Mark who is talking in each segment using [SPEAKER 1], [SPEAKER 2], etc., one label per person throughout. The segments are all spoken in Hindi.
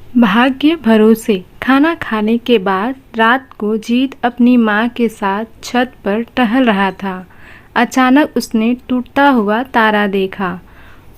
[SPEAKER 1] भाग्य भरोसे खाना खाने के बाद रात को जीत अपनी माँ के साथ छत पर टहल रहा था। अचानक उसने टूटता हुआ तारा देखा।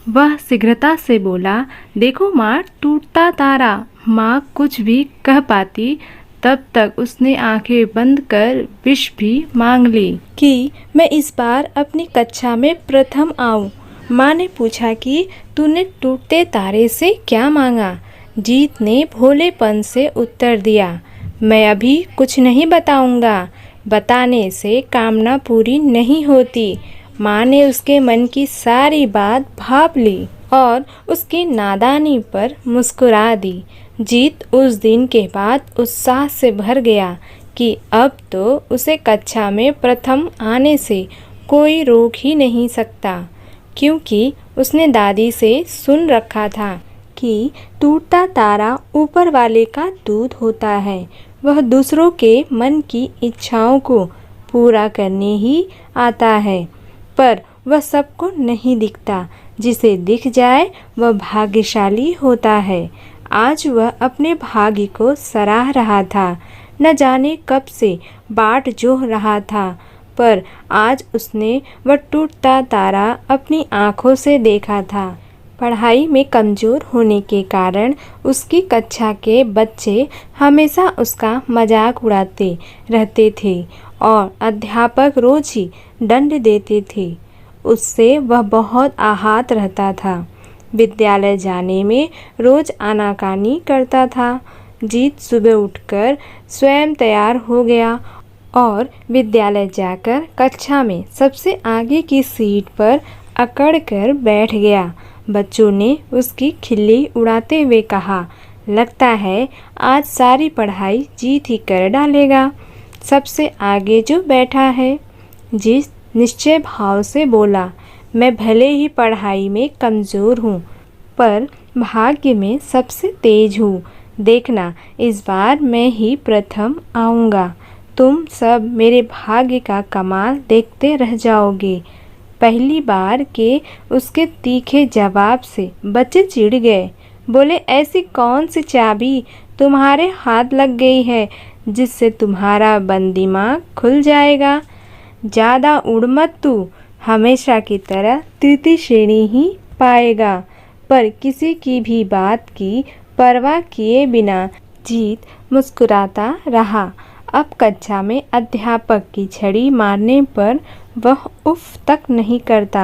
[SPEAKER 1] वह शीघ्रता से बोला, देखो माँ, टूटता तारा। माँ कुछ भी कह पाती तब तक उसने आंखें बंद कर विश भी मांग ली कि मैं इस बार अपनी कक्षा में प्रथम आऊं। माँ ने पूछा कि तूने टूटते तारे से क्या मांगा? जीत ने भोलेपन से उत्तर दिया, मैं अभी कुछ नहीं बताऊंगा। बताने से कामना पूरी नहीं होती। माँ ने उसके मन की सारी बात भाप ली और उसकी नादानी पर मुस्कुरा दी। जीत उस दिन के बाद उत्साह से भर गया कि अब तो उसे कक्षा में प्रथम आने से कोई रोक ही नहीं सकता, क्योंकि उसने दादी से सुन रखा था कि टूटता तारा ऊपर वाले का दूत होता है। वह दूसरों के मन की इच्छाओं को पूरा करने ही आता है, पर वह सबको नहीं दिखता। जिसे दिख जाए वह भाग्यशाली होता है। आज वह अपने भाग्य को सराह रहा था। न जाने कब से बाट जोह रहा था, पर आज उसने वह टूटता तारा अपनी आँखों से देखा था। पढ़ाई में कमज़ोर होने के कारण उसकी कक्षा के बच्चे हमेशा उसका मजाक उड़ाते रहते थे और अध्यापक रोज ही दंड देते थे। उससे वह बहुत आहत रहता था। विद्यालय जाने में रोज आनाकानी करता था। जीत सुबह उठकर स्वयं तैयार हो गया और विद्यालय जाकर कक्षा में सबसे आगे की सीट पर अकड़ कर बैठ गया। बच्चों ने उसकी खिल्ली उड़ाते हुए कहा, लगता है आज सारी पढ़ाई जीत ही कर डालेगा। सबसे आगे जो बैठा है। जीत निश्चय भाव से बोला, मैं भले ही पढ़ाई में कमज़ोर हूँ, पर भाग्य में सबसे तेज हूँ। देखना, इस बार मैं ही प्रथम आऊँगा। तुम सब मेरे भाग्य का कमाल देखते रह जाओगे। पहली बार के उसके तीखे जवाब से बच्चे चिढ़ गए। बोले, ऐसी कौन सी चाबी तुम्हारे हाथ लग गई है जिससे तुम्हारा बंद दिमाग खुल जाएगा? ज़्यादा उड़ मत, तू हमेशा की तरह तृतीय श्रेणी ही पाएगा। पर किसी की भी बात की परवाह किए बिना जीत मुस्कुराता रहा। अब कक्षा में अध्यापक की छड़ी मारने पर वह उफ तक नहीं करता।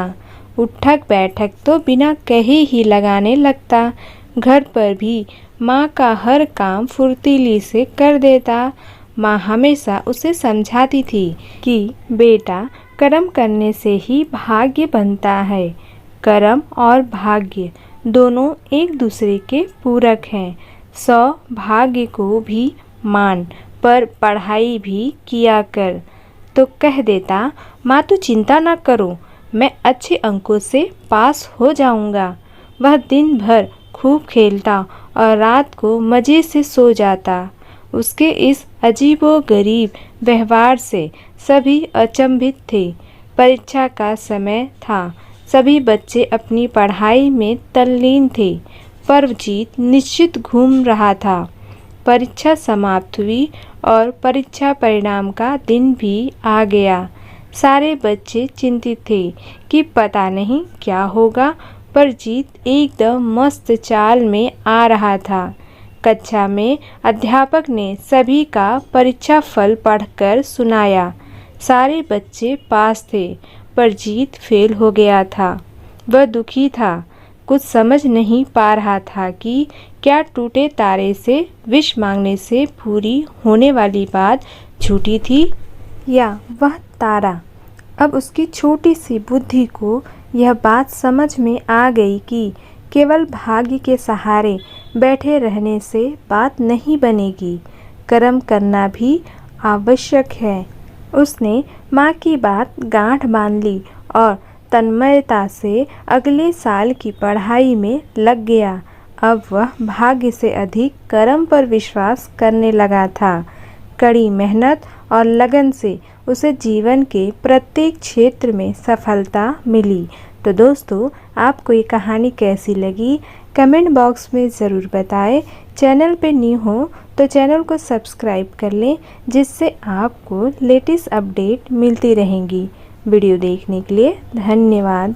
[SPEAKER 1] उठक बैठक तो बिना कहे ही लगाने लगता। घर पर भी माँ का हर काम फुर्तीली से कर देता। माँ हमेशा उसे समझाती थी कि बेटा, कर्म करने से ही भाग्य बनता है। कर्म और भाग्य दोनों एक दूसरे के पूरक हैं। सौभाग्य को भी मान, पर पढ़ाई भी किया कर। तो कह देता, माँ तो चिंता ना करो, मैं अच्छे अंकों से पास हो जाऊंगा। वह दिन भर खूब खेलता और रात को मज़े से सो जाता। उसके इस अजीबोगरीब व्यवहार से सभी अचंभित थे। परीक्षा का समय था। सभी बच्चे अपनी पढ़ाई में तल्लीन थे, पर जीत निश्चित घूम रहा था। परीक्षा समाप्त हुई और परीक्षा परिणाम का दिन भी आ गया। सारे बच्चे चिंतित थे कि पता नहीं क्या होगा, पर जीत एकदम मस्त चाल में आ रहा था। कक्षा में अध्यापक ने सभी का परीक्षा फल पढ़कर सुनाया। सारे बच्चे पास थे, पर जीत फेल हो गया था। वह दुखी था। कुछ समझ नहीं पा रहा था कि क्या टूटे तारे से विश मांगने से पूरी होने वाली बात झूठी थी, या वह तारा। अब उसकी छोटी सी बुद्धि को यह बात समझ में आ गई कि केवल भाग्य के सहारे बैठे रहने से बात नहीं बनेगी, कर्म करना भी आवश्यक है। उसने माँ की बात गांठ बांध ली और तन्मयता से अगले साल की पढ़ाई में लग गया। अब वह भाग्य से अधिक कर्म पर विश्वास करने लगा था। कड़ी मेहनत और लगन से उसे जीवन के प्रत्येक क्षेत्र में सफलता मिली। तो दोस्तों, आपको ये कहानी कैसी लगी? कमेंट बॉक्स में ज़रूर बताएं चैनल पे न्यू हो तो चैनल को सब्सक्राइब कर लें, जिससे आपको लेटेस्ट अपडेट मिलती रहेंगी। वीडियो देखने के लिए धन्यवाद।